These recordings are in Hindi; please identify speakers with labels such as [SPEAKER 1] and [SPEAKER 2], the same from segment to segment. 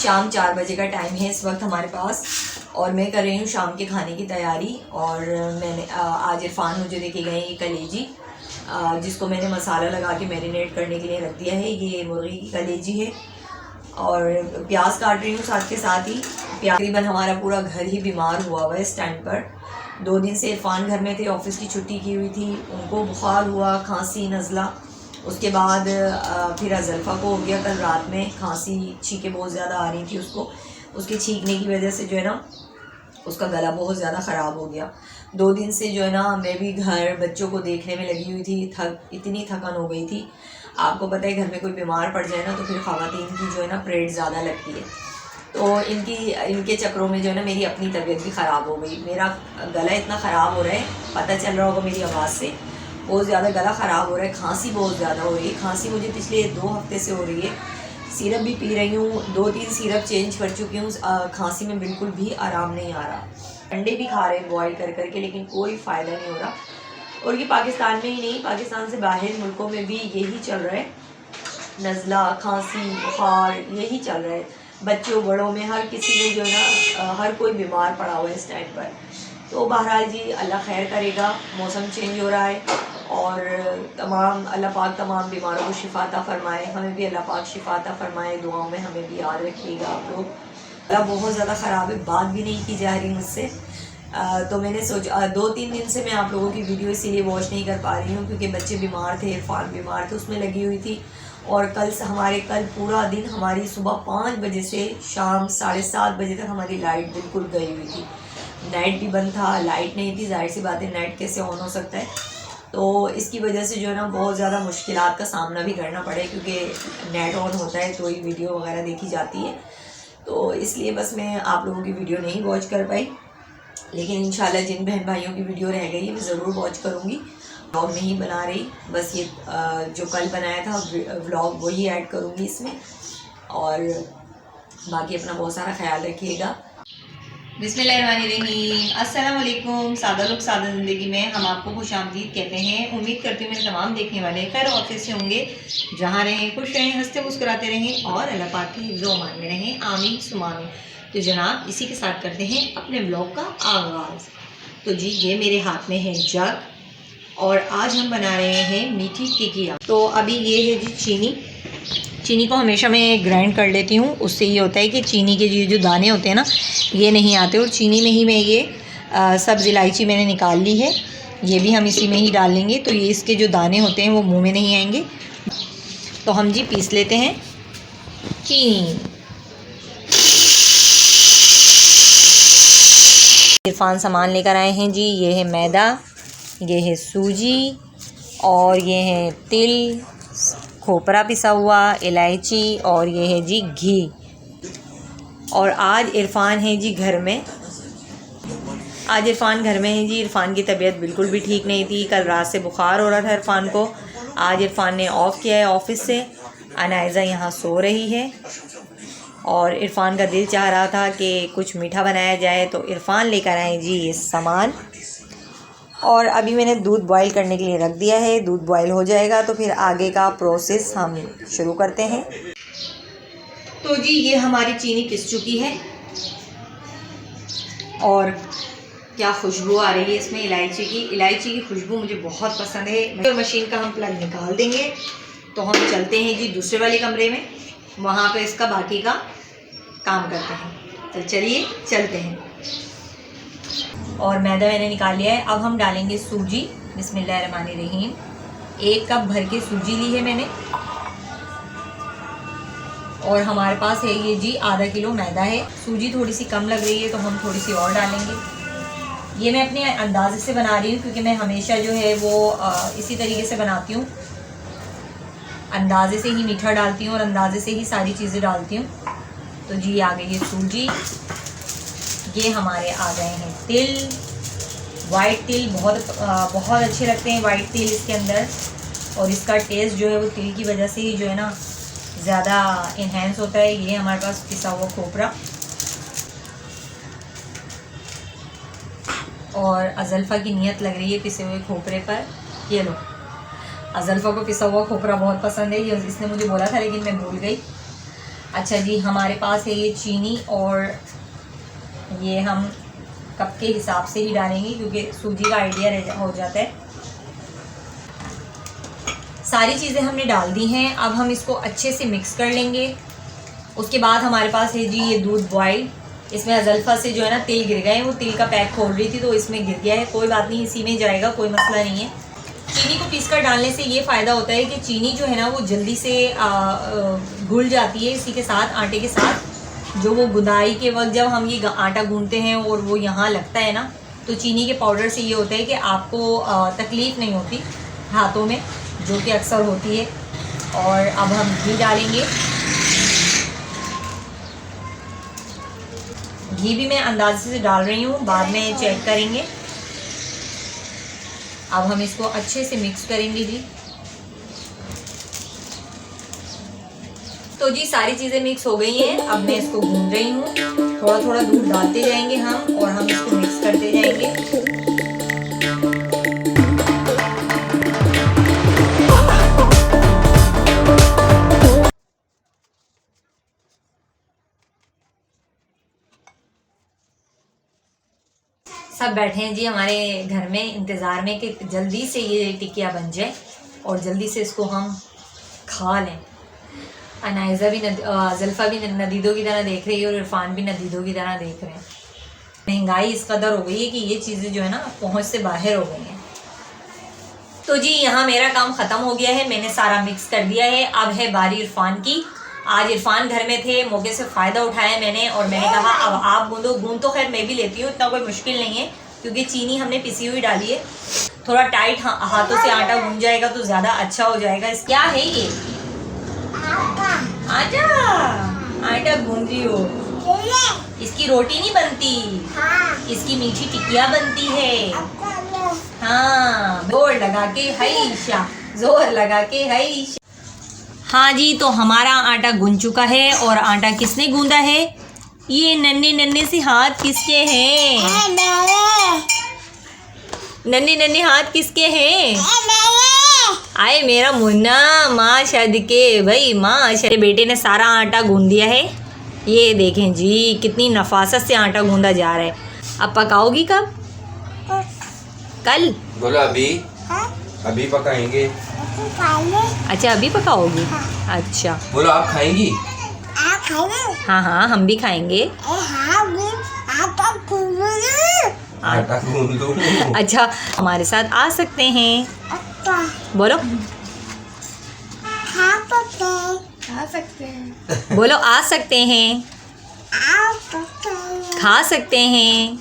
[SPEAKER 1] शाम 4 बजे का टाइम है इस वक्त हमारे पास और मैं कर रही हूँ शाम के खाने की तैयारी। और मैंने आज इरफान मुझे देखे गए ये कलेजी जिसको मैंने मसाला लगा के मैरिनेट करने के लिए रख दिया है। ये मुर्गी की कलेजी है और प्याज काट रही हूँ साथ के साथ ही। तकरीबन हमारा पूरा घर ही बीमार हुआ हुआ है इस टाइम पर। 2 दिन से इरफान घर में थे, ऑफिस की छुट्टी की हुई थी, उनको बुखार हुआ, खांसी, नज़ला। उसके बाद फिर अज़ल्फ़ा को हो गया कल रात में खांसी, छींकें बहुत ज़्यादा आ रही थी उसको। उसके छींकने की वजह से जो है ना उसका गला बहुत ज़्यादा ख़राब हो गया। 2 दिन से जो है ना मैं भी घर बच्चों को देखने में लगी हुई थी, इतनी थकन हो गई थी। आपको पता है घर में कोई बीमार पड़ जाए ना तो फिर ख़वातीन की जो है ना परेड ज़्यादा लगती है। तो इनके चक्रों में जो है ना मेरी अपनी तबीयत भी ख़राब हो गई। मेरा गला इतना ख़राब हो रहा है, पता चल रहा होगा मेरी आवाज़ से, बहुत ज़्यादा गला ख़राब हो रहा है। खांसी बहुत ज़्यादा हो रही है, खांसी मुझे पिछले 2 हफ्ते से हो रही है। सिरप भी पी रही हूँ, 2-3 सिरप चेंज कर चुकी हूँ, खांसी में बिल्कुल भी आराम नहीं आ रहा। अंडे भी खा रहे हैं बॉयल कर करके, लेकिन कोई फ़ायदा नहीं हो रहा। और ये पाकिस्तान में ही नहीं, पाकिस्तान से बाहर मुल्कों में भी यही चल रहा है, नज़ला, खांसी, बुखार यही चल रहा है। बच्चों बड़ों में हर किसी में जो है ना हर कोई बीमार पड़ा हुआ है इस टाइम पर। तो बहरहाल जी अल्लाह खैर करेगा, मौसम चेंज हो रहा है और अल्लाह पाक तमाम बीमारों को शिफा अता फरमाए। हमें भी अल्लाह पाक शिफा अता फरमाए, दुआओं में हमें भी याद रखिएगा आप लोग। गला बहुत ज़्यादा ख़राब है, बात भी नहीं की जा रही मुझसे। तो मैंने सोचा 2-3 दिन से मैं आप लोगों की वीडियो इसीलिए वॉच नहीं कर पा रही हूँ क्योंकि बच्चे बीमार थे, इरफान बीमार थे, उसमें लगी हुई थी। और कल पूरा दिन हमारी सुबह 5 बजे से शाम 7:30 बजे तक हमारी लाइट बिल्कुल गई हुई थी। नेट भी बंद था, लाइट नहीं थी, जाहिर सी बात है नेट कैसे ऑन हो सकता है। तो इसकी वजह से जो है ना बहुत ज़्यादा मुश्किलात का सामना भी करना पड़े क्योंकि नेट ऑन होता है तो ही वीडियो वगैरह देखी जाती है। तो इसलिए बस मैं आप लोगों की वीडियो नहीं वॉच कर पाई, लेकिन इंशाल्लाह जिन बहन भाइयों की वीडियो रह गई है मैं ज़रूर वॉच करूँगी। व्लॉग नहीं बना रही, बस ये जो कल बनाया था व्लॉग वही ऐड करूँगी इसमें। और बाकी अपना बहुत सारा ख्याल रखिएगा। बिस्मिल्लाहिर्रहमानिर्रहीम, अस्सलाम वालेकुम। सादा लोग सादा ज़िंदगी में हम आपको खुशामदीद कहते हैं। उम्मीद करती हूँ मेरे तमाम देखने वाले खैर ऑफिस से होंगे, जहाँ रहें खुश रहें, हंसते मुस्कुराते रहें और अल्लाह पाक के हिफ्ज़ व अमान में रहें, आमीन सुमा आमीन। तो जनाब इसी के साथ करते हैं अपने ब्लॉग का आगाज़। तो जी ये मेरे हाथ में है जग और आज हम बना रहे हैं मीठी टिकिया। तो अभी ये है जी चीनी को हमेशा मैं ग्राइंड कर लेती हूँ, उससे ये होता है कि चीनी के जो दाने होते हैं ना ये नहीं आते। और चीनी में ही मैं ये सब्ज़ इलायची मैंने निकाल ली है, ये भी हम इसी में ही डाल लेंगे तो ये इसके जो दाने होते हैं वो मुंह में नहीं आएंगे। तो हम जी पीस लेते हैं चीनी। इरफान सामान लेकर आए हैं जी, ये है मैदा, ये है सूजी और ये है तिल, खोपरा पिसा हुआ, इलायची और ये है जी घी। और आज इरफान है जी घर में, आज इरफान घर में है जी। इरफान की तबीयत बिल्कुल भी ठीक नहीं थी, कल रात से बुखार हो रहा था इरफान को। आज इरफान ने ऑफ़ किया है ऑफिस से। अनाइज़ा यहाँ सो रही है और इरफान का दिल चाह रहा था कि कुछ मीठा बनाया जाए तो इरफान लेकर आए जी ये सामान। और अभी मैंने दूध बॉईल करने के लिए रख दिया है, दूध बॉईल हो जाएगा तो फिर आगे का प्रोसेस हम शुरू करते हैं। तो जी ये हमारी चीनी पिस चुकी है और क्या खुशबू आ रही है इसमें इलायची की खुशबू मुझे बहुत पसंद है। मशीन का हम प्लग निकाल देंगे तो हम चलते हैं जी दूसरे वाले कमरे में, वहाँ पे इसका बाकी का काम करते हैं। तो चलिए चलते हैं। और मैदा मैंने निकाल लिया है, अब हम डालेंगे सूजी। बिस्मिल्लाहिर्रहमानिर्रहीम। 1 कप भर के सूजी ली है मैंने और हमारे पास है ये जी आधा किलो मैदा है। सूजी थोड़ी सी कम लग रही है तो हम थोड़ी सी और डालेंगे। ये मैं अपने अंदाजे से बना रही हूँ क्योंकि मैं हमेशा जो है वो इसी तरीके से बनाती हूँ, अंदाजे से ही मीठा डालती हूँ और अंदाजे से ही सारी चीज़ें डालती हूँ। तो जी आ गई है सूजी, ये हमारे आ गए हैं तिल, वाइट तिल बहुत अच्छे लगते हैं वाइट तिल इसके अंदर। और इसका टेस्ट जो है वो तिल की वजह से ही जो है ना ज़्यादा इन्हेंस होता है। ये हमारे पास पिसा हुआ खोपरा और अज़ल्फ़ा की नियत लग रही है पिसे हुए खोपरे पर। ये लो, अज़ल्फ़ा को पिसा हुआ खोपरा बहुत पसंद है, ये इसने मुझे बोला था लेकिन मैं भूल गई। अच्छा जी, हमारे पास है ये चीनी, और ये हम कप के हिसाब से ही डालेंगे क्योंकि सूजी का आइडिया हो जाता है। सारी चीज़ें हमने डाल दी हैं। अब हम इसको अच्छे से मिक्स कर लेंगे। उसके बाद हमारे पास है जी ये दूध बॉयल। इसमें अजल्फा से जो है ना तिल गिर गए हैं, वो तिल का पैक खोल रही थी तो इसमें गिर गया है। कोई बात नहीं, इसी में जाएगा, कोई मसला नहीं है। चीनी को पीस कर डालने से ये फ़ायदा होता है कि चीनी जो है ना वो जल्दी से घुल जाती है इसी के साथ, आटे के साथ। जो वो गुदाई के वक्त जब हम ये आटा गूंथते हैं और वो यहाँ लगता है ना, तो चीनी के पाउडर से ये होता है कि आपको तकलीफ़ नहीं होती हाथों में, जो कि अक्सर होती है। और अब हम घी डालेंगे। घी भी मैं अंदाजे से डाल रही हूँ, बाद में चेक करेंगे। अब हम इसको अच्छे से मिक्स करेंगे जी। तो जी सारी चीज़ें मिक्स हो गई हैं। अब मैं इसको भून रही हूँ। थोड़ा थोड़ा दूध डालते जाएंगे हम, और हम इसको मिक्स करते जाएंगे। सब बैठे हैं जी हमारे घर में इंतज़ार में कि जल्दी से ये टिकिया बन जाए और जल्दी से इसको हम खा लें। अनाइज़ा भी ज़ल्फ़ा भी नदीदों की तरह देख रही है और इरफान भी नदीदों की तरह देख रहे हैं। महंगाई इस कदर हो गई है कि ये चीज़ें जो है ना पहुंच से बाहर हो गई हैं। तो जी यहाँ मेरा काम ख़त्म हो गया है, मैंने सारा मिक्स कर दिया है। अब है बारी इरफान की। आज इरफान घर में थे, मौके से फ़ायदा उठाया मैंने, और मैंने कहा अब आप गूंदो। गूंद तो खैर मैं भी लेती हूँ, इतना कोई मुश्किल नहीं है क्योंकि चीनी हमने पिसी हुई डाली है। थोड़ा टाइट हाथों से आटा गूंद जाएगा तो ज़्यादा अच्छा हो जाएगा। क्या है ये? आटा। आटा गूंद रही हो? इसकी रोटी नहीं बनती, इसकी मीठी टिकिया बनती है। हाँ, जोर लगा के हैशा, जोर लगा के हैशा। हाँ जी, तो हमारा आटा गूंद चुका है। और आटा किसने गूंदा है? ये नन्हे नन्हे से हाथ किसके हैं? नन्हे नन्हे हाथ किसके हैं? आए मेरा मुन्ना, माँ शादी के भाई, माँ शादी बेटे ने सारा आटा गूंद दिया है। ये देखें जी कितनी नफासत से आटा गूंदा जा रहा है। अब पकाओगी कब? कल?
[SPEAKER 2] बोलो अभी। अभी पकाएंगे।
[SPEAKER 1] अच्छा अभी पकाओगी? अच्छा
[SPEAKER 2] बोलो आप खाएंगी?
[SPEAKER 1] हाँ हाँ हम भी खाएंगे।
[SPEAKER 2] आटा गूंद दो।
[SPEAKER 1] अच्छा हमारे साथ आ सकते हैं? बोलो
[SPEAKER 3] खा सकते हैं।
[SPEAKER 1] बोलो आ सकते हैं, खा सकते हैं।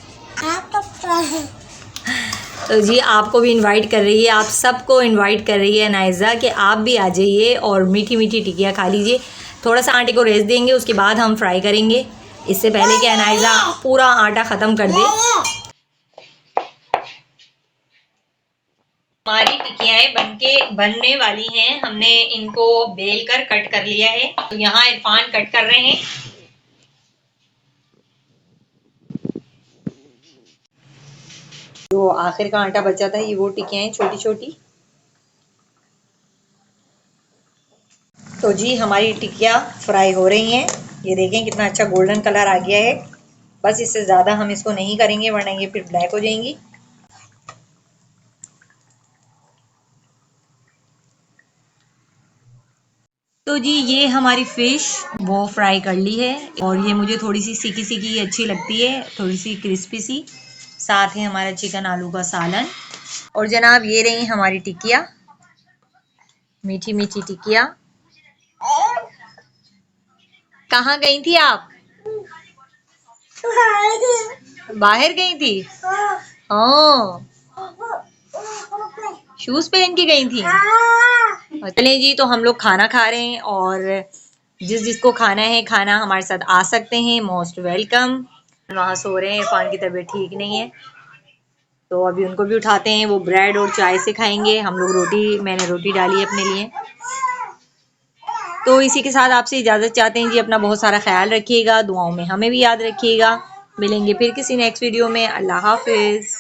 [SPEAKER 1] तो जी आपको भी इनवाइट कर रही है, आप सबको इनवाइट कर रही है अनाइज़ा कि आप भी आ जाइए और मीठी मीठी टिकिया खा लीजिए। थोड़ा सा आटे को रेस्ट देंगे, उसके बाद हम फ्राई करेंगे, इससे पहले कि अनाइज़ा पूरा आटा ख़त्म कर दे। हमारी टिकियाँ बनने वाली हैं। हमने इनको बेल कर कट कर लिया है। तो यहाँ इरफान कट कर रहे हैं। जो आखिर का आटा बचा था, ये वो टिकियाँ हैं छोटी छोटी। तो जी हमारी टिकिया फ्राई हो रही हैं। ये देखें कितना अच्छा गोल्डन कलर आ गया है। बस इससे ज़्यादा हम इसको नहीं करेंगे वरना ये फिर ब्लैक हो जाएंगी। तो जी ये हमारी फ़िश वो फ्राई कर ली है, और ये मुझे थोड़ी सी सीखी सीखी अच्छी लगती है, थोड़ी सी क्रिस्पी सी। साथ है हमारा चिकन आलू का सालन। और जनाब ये रही हमारी टिकिया, मीठी मीठी टिकिया। कहाँ गई थी आप? बाहर गई थी? हाँ, शूज पहन के गई थी। चलें जी, तो हम लोग खाना खा रहे हैं, और जिस जिसको खाना है खाना हमारे साथ आ सकते हैं, मोस्ट वेलकम। वहाँ सो रहे हैं, इरफान की तबीयत ठीक नहीं है तो अभी उनको भी उठाते हैं। वो ब्रेड और चाय से खाएंगे, हम लोग रोटी, मैंने रोटी डाली है अपने लिए। तो इसी के साथ आपसे इजाज़त चाहते हैं जी। अपना बहुत सारा ख्याल रखिएगा, दुआओं में हमें भी याद रखिएगा। मिलेंगे फिर किसी नेक्स्ट वीडियो में। अल्लाह हाफिज़।